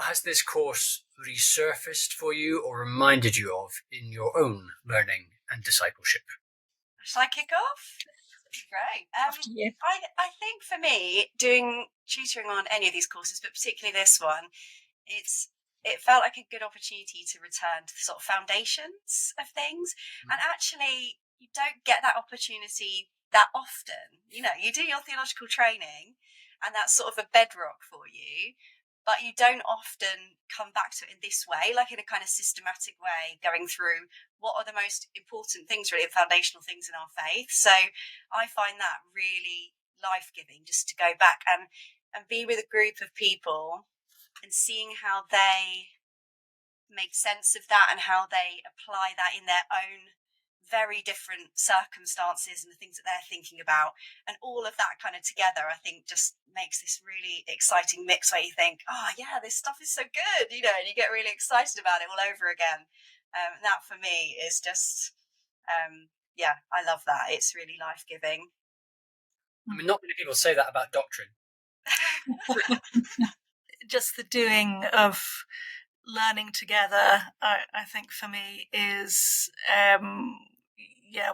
has this course resurfaced for you or reminded you of in your own learning and discipleship? Shall I kick off? Great. After you. I think for me, doing tutoring on any of these courses, but particularly this one, it felt like a good opportunity to return to the sort of foundations of things. And actually, you don't get that opportunity that often. You know, you do your theological training, and that's sort of a bedrock for you. But you don't often come back to it in this way, like in a kind of systematic way, going through what are the most important things, really, and foundational things in our faith. So I find that really life-giving, just to go back and be with a group of people and seeing how they make sense of that and how they apply that in their own very different circumstances and the things that they're thinking about. And all of that kind of together, I think, just makes this really exciting mix where you think, oh yeah, this stuff is so good, you know, and you get really excited about it all over again. And that for me is just, yeah, I love that. It's really life-giving. I mean, not many people say that about doctrine. Just the doing of learning together, I think for me is,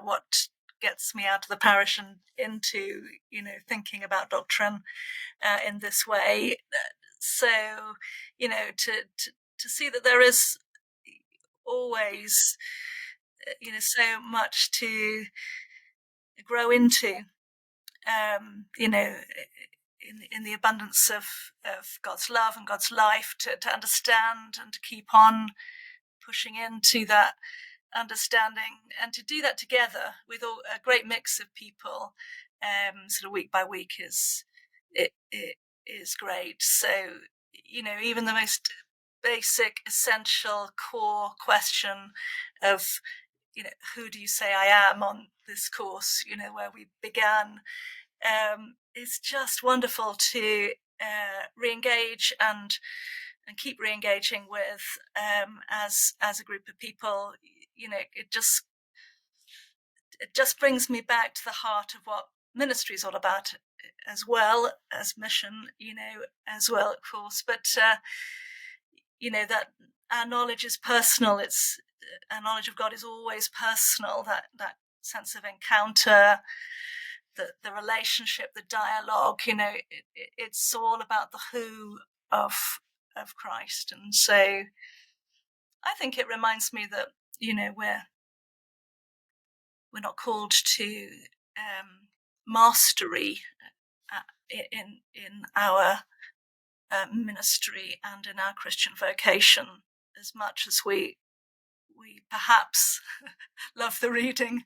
what gets me out of the parish and into, thinking about doctrine in this way. So, to see that there is always, so much to grow into, in the abundance of God's love and God's life, to understand and to keep on pushing into that understanding, and to do that together with a great mix of people, sort of week by week is great. So, even the most basic, essential, core question of, who do you say I am on this course, where we began, it's just wonderful to re-engage and keep re-engaging with, as a group of people. It just brings me back to the heart of what ministry is all about, as well as mission, as well, of course. But that our knowledge is personal. It's our knowledge of God is always personal. That sense of encounter, the relationship, the dialogue. It's all about the who of Christ. And so I think it reminds me that, we're not called to mastery in our ministry and in our Christian vocation, as much as we perhaps love the reading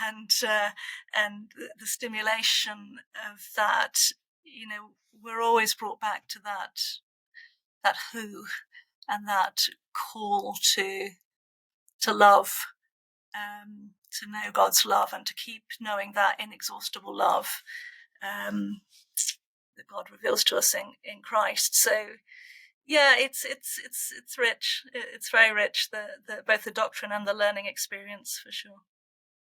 and the stimulation of that. We're always brought back to that who, and that call to love, to know God's love, and to keep knowing that inexhaustible love that God reveals to us in Christ. So yeah, it's rich. It's very rich, the both the doctrine and the learning experience, for sure.